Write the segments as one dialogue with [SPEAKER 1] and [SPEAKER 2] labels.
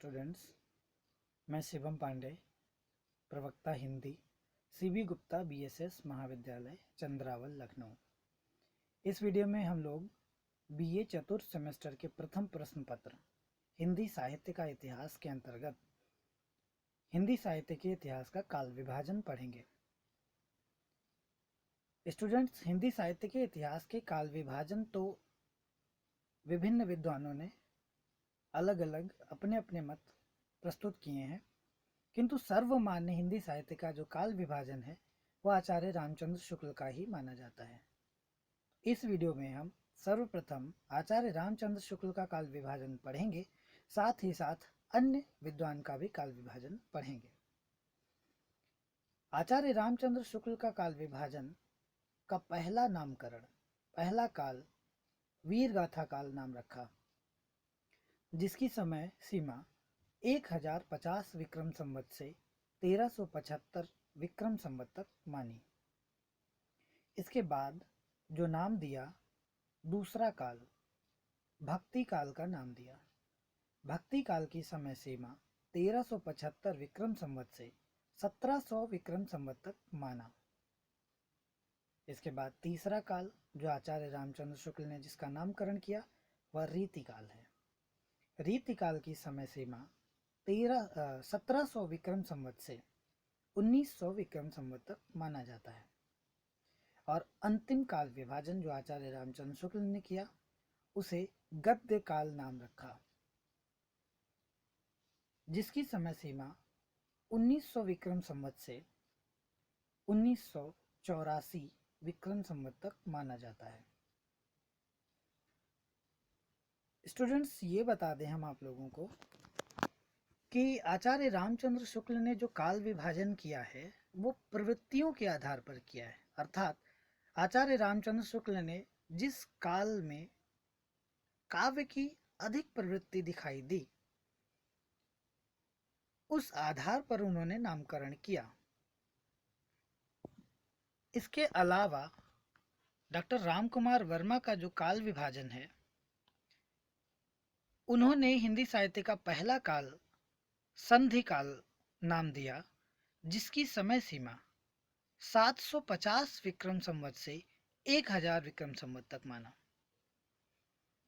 [SPEAKER 1] Students, मैं शिवम पांडे, प्रवक्ता Hindi, CB Gupta BSS महाविद्यालय चंद्रावल लखनऊ। इस वीडियो में हम लोग बीए चतुर्थ सेमेस्टर के प्रथम प्रश्न पत्र हिंदी साहित्य का इतिहास के अंतर्गत हिंदी साहित्य के इतिहास का काल विभाजन पढ़ेंगे। स्टूडेंट्स, हिंदी साहित्य के इतिहास के काल विभाजन तो विभिन्न विद्वानों ने अलग अलग अपने अपने मत प्रस्तुत किए हैं, किंतु सर्वमान्य हिंदी साहित्य का जो काल विभाजन है वह आचार्य रामचंद्र शुक्ल का ही माना जाता है। इस वीडियो में हम सर्वप्रथम आचार्य रामचंद्र शुक्ल का काल विभाजन पढ़ेंगे, साथ ही साथ अन्य विद्वान का भी काल विभाजन पढ़ेंगे। आचार्य रामचंद्र शुक्ल का काल विभाजन का पहला नामकरण, पहला काल वीर गाथा काल नाम रखा, जिसकी समय सीमा 1050 विक्रम संवत से 1375 विक्रम संवत तक मानी। इसके बाद जो नाम दिया दूसरा काल भक्ति काल का नाम दिया। भक्ति काल की समय सीमा 1375 विक्रम संवत से 1700 विक्रम संवत तक माना। इसके बाद तीसरा काल जो आचार्य रामचंद्र शुक्ल ने जिसका नामकरण किया वह रीति काल है। रीति काल की समय सीमा 1700 विक्रम संवत से 1900 विक्रम संवत तक माना जाता है। और अंतिम काल विभाजन जो आचार्य रामचंद्र शुक्ल ने किया उसे गद्य काल नाम रखा, जिसकी समय सीमा 1900 विक्रम संवत से 1984 विक्रम संवत तक माना जाता है। स्टूडेंट्स, ये बता दें हम आप लोगों को कि आचार्य रामचंद्र शुक्ल ने जो काल विभाजन किया है वो प्रवृत्तियों के आधार पर किया है। अर्थात आचार्य रामचंद्र शुक्ल ने जिस काल में काव्य की अधिक प्रवृत्ति दिखाई दी उस आधार पर उन्होंने नामकरण किया। इसके अलावा डॉक्टर रामकुमार वर्मा का जो काल विभाजन है, उन्होंने हिंदी साहित्य का पहला काल संधि काल नाम दिया, जिसकी समय सीमा 750 विक्रम संवत से 1000 विक्रम संवत तक माना।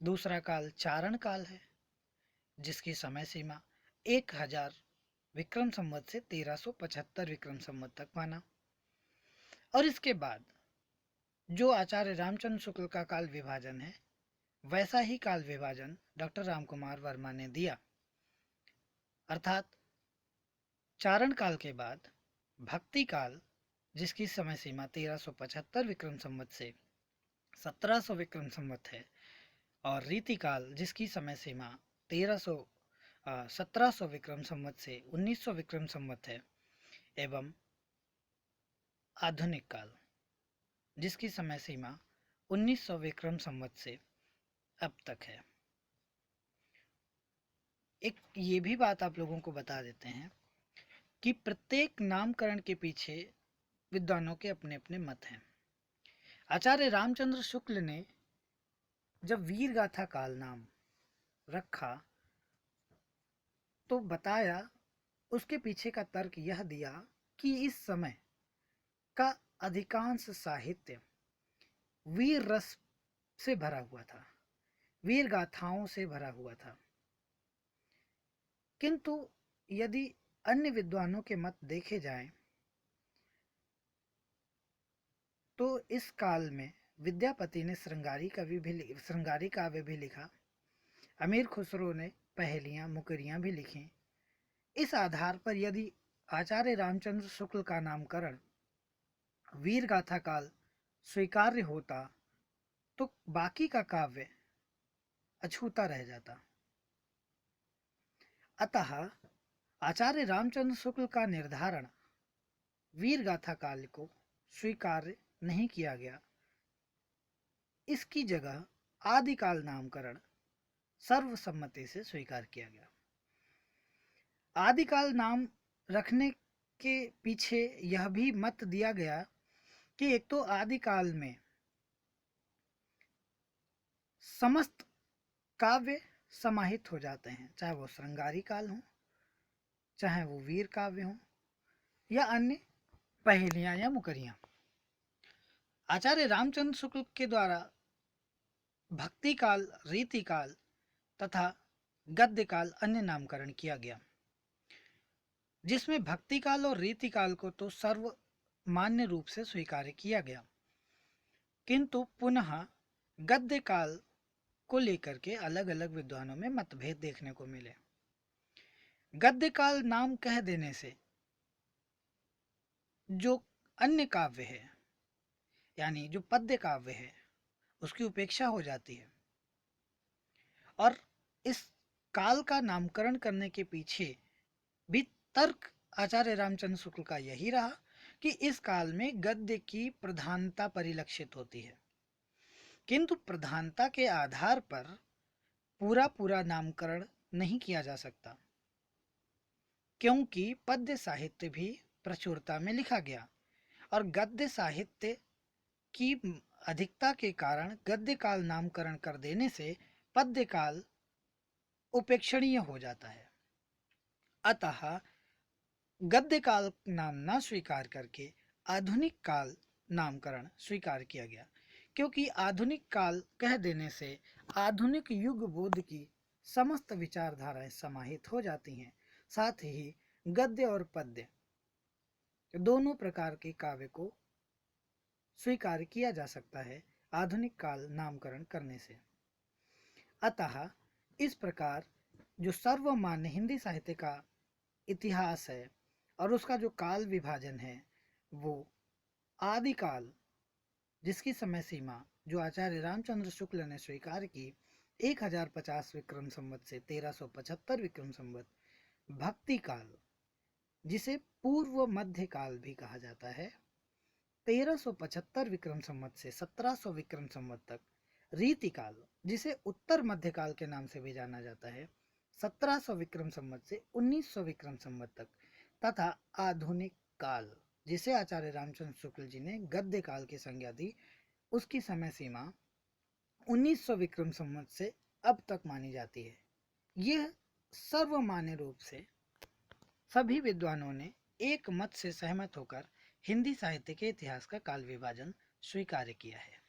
[SPEAKER 1] दूसरा काल चारण काल है, जिसकी समय सीमा 1000 विक्रम संवत से 1375 विक्रम संवत तक माना। और इसके बाद जो आचार्य रामचंद्र शुक्ल का काल विभाजन है वैसा ही काल विभाजन डॉक्टर रामकुमार वर्मा ने दिया। अर्थात चारण काल के बाद भक्ति काल, जिसकी समय सीमा 1375 विक्रम संवत से 1700 विक्रम संवत है, और रीति काल जिसकी समय सीमा 1700 विक्रम संवत से 1900 विक्रम संवत है, एवं आधुनिक काल जिसकी समय सीमा 1900 विक्रम संवत से अब तक है। एक ये भी बात आप लोगों को बता देते हैं कि प्रत्येक नामकरण के पीछे विद्वानों के अपने अपने मत हैं। आचार्य रामचंद्र शुक्ल ने जब वीर गाथा काल नाम रखा तो बताया, उसके पीछे का तर्क यह दिया कि इस समय का अधिकांश साहित्य वीर रस से भरा हुआ था, वीर गाथाओं से भरा हुआ था। किंतु यदि अन्य विद्वानों के मत देखे जाएं तो इस काल में विद्यापति ने श्रृंगारी काव्य भी लिखा, अमीर खुसरो ने पहेलियां मुकरियां भी लिखी। इस आधार पर यदि आचार्य रामचंद्र शुक्ल का नामकरण वीर गाथा काल स्वीकार्य होता तो बाकी का काव्य अछूता रह जाता। अतः आचार्य रामचंद्र शुक्ल का निर्धारण वीर गाथा काल को स्वीकार्य नहीं किया गया। इसकी जगह आदिकाल नामकरण सर्वसम्मति से स्वीकार किया गया। आदिकाल नाम रखने के पीछे यह भी मत दिया गया कि एक तो आदिकाल में समस्त काव्य समाहित हो जाते हैं, चाहे वो श्रृंगारी काल हो, चाहे वो वीर काव्य हो, या अन्य पहेलियां या मुकरियां। आचार्य रामचंद्र शुक्ल के द्वारा भक्ति काल, रीति काल तथा गद्य काल अन्य नामकरण किया गया, जिसमें भक्ति काल और रीति काल को तो सर्वमान्य रूप से स्वीकार किया गया, किंतु पुनः गद्य काल को लेकर के अलग अलग विद्वानों में मतभेद देखने को मिले। गद्य काल नाम कह देने से जो अन्य काव्य है, यानी जो पद्य काव्य है, उसकी उपेक्षा हो जाती है। और इस काल का नामकरण करने के पीछे भी तर्क आचार्य रामचंद्र शुक्ल का यही रहा कि इस काल में गद्य की प्रधानता परिलक्षित होती है, किंतु प्रधानता के आधार पर पूरा पूरा नामकरण नहीं किया जा सकता, क्योंकि पद्य साहित्य भी प्रचुरता में लिखा गया और गद्य साहित्य की अधिकता के कारण गद्य काल नामकरण कर देने से पद्य काल उपेक्षणीय हो जाता है। अतः गद्य काल नाम न स्वीकार करके आधुनिक काल नामकरण स्वीकार किया गया, क्योंकि आधुनिक काल कह देने से आधुनिक युग बोध की समस्त विचारधाराएं समाहित हो जाती हैं। साथ ही गद्य और पद्य दोनों प्रकार के काव्य को स्वीकार किया जा सकता है आधुनिक काल नामकरण करने से। अतः इस प्रकार जो सर्वमान्य हिंदी साहित्य का इतिहास है और उसका जो काल विभाजन है, वो आदिकाल, जिसकी समय सीमा जो आचार्य रामचंद्र शुक्ल ने स्वीकार की 1050 विक्रम संवत से 1375 विक्रम संवत, भक्ति काल जिसे पूर्व मध्य काल भी कहा जाता है 1375 विक्रम संवत से 1700 विक्रम संवत तक, रीति काल जिसे उत्तर मध्यकाल के नाम से भी जाना जाता है 1700 विक्रम संवत से 1900 विक्रम संवत तक, तथा आधुनिक काल जिसे आचार्य रामचंद्र शुक्ल जी ने गद्य काल की संज्ञा दी, उसकी समय सीमा 1900 विक्रम संवत से अब तक मानी जाती है। यह सर्वमान्य रूप से सभी विद्वानों ने एक मत से सहमत होकर हिंदी साहित्य के इतिहास का काल विभाजन स्वीकार किया है।